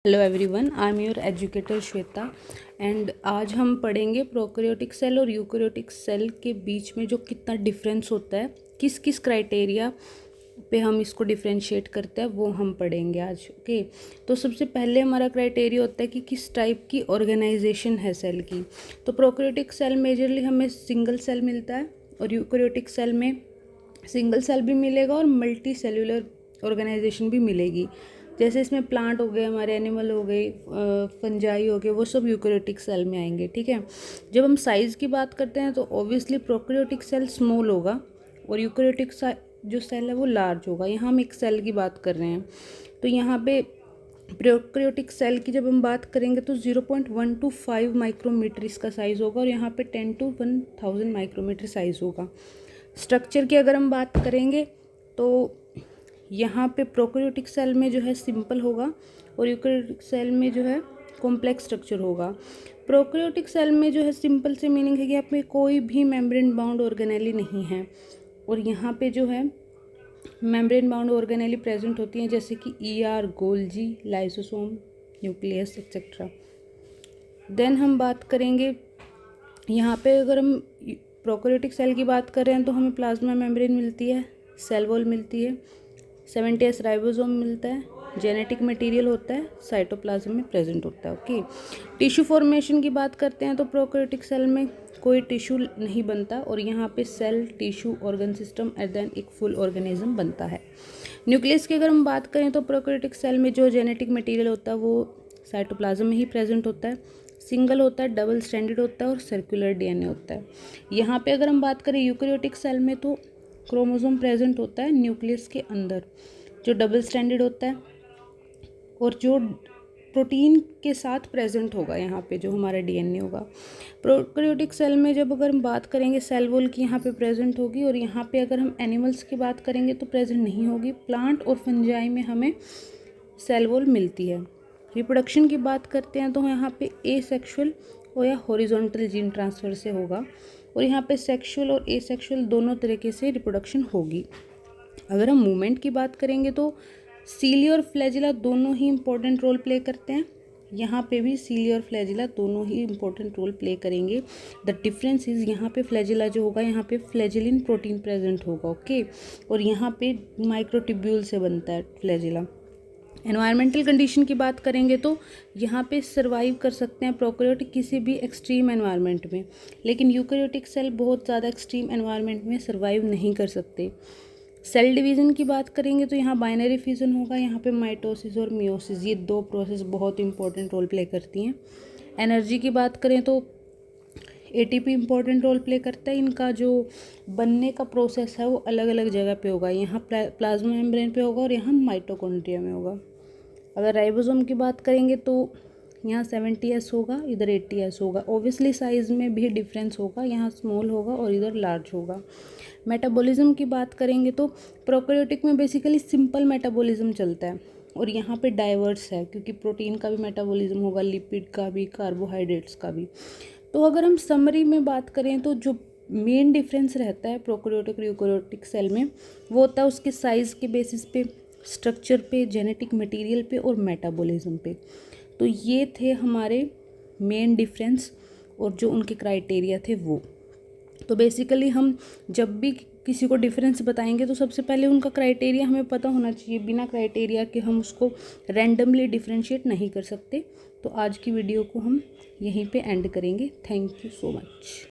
Hello everyone, I am your educator Shweta and आज हम पढ़ेंगे प्रोकैरियोटिक सेल और यूकैरियोटिक सेल के बीच में जो कितना डिफरेंस होता है, किस किस क्राइटेरिया पे हम इसको डिफरेंशिएट करते हैं वो हम पढ़ेंगे आज। ओके, तो सबसे पहले हमारा क्राइटेरिया होता है कि किस टाइप की ऑर्गेनाइजेशन है सेल की। तो प्रोकैरियोटिक सेल मेजरली हमें सिंगल सेल मिलता है और यूकैरियोटिक सेल में सिंगल सेल भी मिलेगा और मल्टी सेल्यूलर ऑर्गेनाइजेशन भी मिलेगी। जैसे इसमें प्लांट हो गए, हमारे एनिमल हो गए, फंजाई हो गए, वो सब यूकैरियोटिक सेल में आएंगे। ठीक है, जब हम साइज़ की बात करते हैं तो ऑब्वियसली प्रोकैरियोटिक सेल स्मॉल होगा और यूकैरियोटिक जो सेल है वो लार्ज होगा। यहाँ हम एक सेल की बात कर रहे हैं, तो यहाँ पे प्रोकैरियोटिक सेल की जब हम बात करेंगे तो 0.1 to 5 माइक्रोमीटर इसका साइज़ होगा और यहाँ पे 10 to 1000 माइक्रोमीटर साइज़ होगा। स्ट्रक्चर की अगर हम बात करेंगे तो यहाँ पे प्रोकैरियोटिक सेल में जो है सिंपल होगा और यूकैरियोटिक सेल में जो है कॉम्प्लेक्स स्ट्रक्चर होगा। प्रोकैरियोटिक सेल में जो है सिंपल से मीनिंग है कि आप में कोई भी मेम्ब्रेन बाउंड ऑर्गेनेली नहीं है और यहाँ पे जो है मेम्ब्रेन बाउंड ऑर्गेनेली प्रेजेंट होती हैं, जैसे कि ER, Golgi, lysosome, nucleus etcetera. Then हम बात करेंगे यहाँ पे, अगर हम प्रोकैरियोटिक सेल की बात कर रहे हैं तो हमें प्लाज्मा मेम्ब्रेन मिलती है, सेल वॉल मिलती है, 70S राइबोसोम मिलता है, जेनेटिक मटेरियल होता है, साइटोप्लाज्म में प्रेजेंट होता है। ओके, टिश्यू फॉर्मेशन की बात करते हैं तो प्रोकैरियोटिक सेल में कोई टिश्यू नहीं बनता और यहाँ पे cell, tissue, organ system and then एक फुल ऑर्गेनिज्म बनता है। न्यूक्लियस की अगर हम बात करें तो प्रोकैरियोटिक सेल में जो जेनेटिक मटेरियल होता है वो साइटोप्लाज्म में ही प्रेजेंट होता है, सिंगल होता है, डबल स्ट्रैंडेड होता है और सर्कुलर डीएनए होता है। यहाँ पे अगर हम बात करें यूकैरियोटिक सेल में तो क्रोमोसोम प्रेजेंट होता है न्यूक्लियस के अंदर जो डबल स्ट्रैंडेड होता है और जो प्रोटीन के साथ प्रेजेंट होगा यहाँ पे जो हमारा डीएनए होगा। प्रोकैरियोटिक सेल में जब अगर हम बात करेंगे सेल वॉल की यहाँ पे प्रेजेंट होगी और यहाँ पे अगर हम एनिमल्स की बात करेंगे तो प्रेजेंट नहीं होगी। प्लांट और फंजाई में हमें सेल वॉल मिलती है। रिप्रोडक्शन की बात करते हैं तो यहाँ पे एसेक्सुअल और या हॉरिजॉन्टल जीन ट्रांसफ़र से होगा और यहाँ पे सेक्सुअल और एसेक्सुअल दोनों तरीके से रिप्रोडक्शन होगी। अगर हम मूवमेंट की बात करेंगे तो सीली और फ्लैजिला दोनों ही इम्पोर्टेंट रोल प्ले करते हैं। यहाँ पे भी सीली और फ्लैजिला दोनों ही इम्पोर्टेंट रोल प्ले करेंगे। द डिफरेंस इज़ यहाँ पे फ्लैजिला जो होगा यहाँ पे फ्लैजिलिन प्रोटीन प्रेजेंट होगा। ओके, और यहाँ पे माइक्रोट्यूब्यूल से बनता है फ्लैजिला। एनवायरमेंटल कंडीशन की बात करेंगे तो यहाँ पे सर्वाइव कर सकते हैं प्रोकैरियोटिक किसी भी एक्सट्रीम एनवायरनमेंट में, लेकिन यूकैरियोटिक सेल बहुत ज़्यादा एक्सट्रीम एनवायरनमेंट में सर्वाइव नहीं कर सकते। सेल डिवीज़न की बात करेंगे तो यहाँ बाइनरी फ्यूज़न होगा, यहाँ पे माइटोसिस और मियोसिस, ये दो प्रोसेस बहुत इंपॉर्टेंट रोल प्ले करती हैं। एनर्जी की बात करें तो एटीपी इम्पोर्टेंट रोल प्ले करता है। इनका जो बनने का प्रोसेस है वो अलग अलग जगह पे होगा, यहाँ प्लाज्मा मेम्ब्रेन पे होगा और यहाँ माइटोकॉन्ड्रिया में होगा। अगर राइबोसोम की बात करेंगे तो यहाँ 70S होगा, इधर 80S होगा। ओब्वियसली साइज़ में भी डिफरेंस होगा, यहाँ स्मॉल होगा और इधर लार्ज होगा। मेटाबॉलिज्म की बात करेंगे तो प्रोकैरियोटिक में बेसिकली सिंपल मेटाबॉलिज्म चलता है और यहाँ पे डाइवर्स है क्योंकि प्रोटीन का भी मेटाबॉलिज्म होगा, लिपिड का भी, कार्बोहाइड्रेट्स का भी। तो अगर हम समरी में बात करें तो जो मेन डिफरेंस रहता है प्रोकैरियोटिक और यूकैरियोटिक सेल में वो होता है उसके साइज़ के बेसिस पे, स्ट्रक्चर पे, जेनेटिक मटेरियल पे और मेटाबॉलिज्म पे। तो ये थे हमारे मेन डिफरेंस और जो उनके क्राइटेरिया थे वो। तो बेसिकली हम जब भी किसी को डिफरेंस बताएंगे तो सबसे पहले उनका क्राइटेरिया हमें पता होना चाहिए। बिना क्राइटेरिया के हम उसको रैंडमली डिफरेंशिएट नहीं कर सकते। तो आज की वीडियो को हम यहीं पे एंड करेंगे। Thank you so much.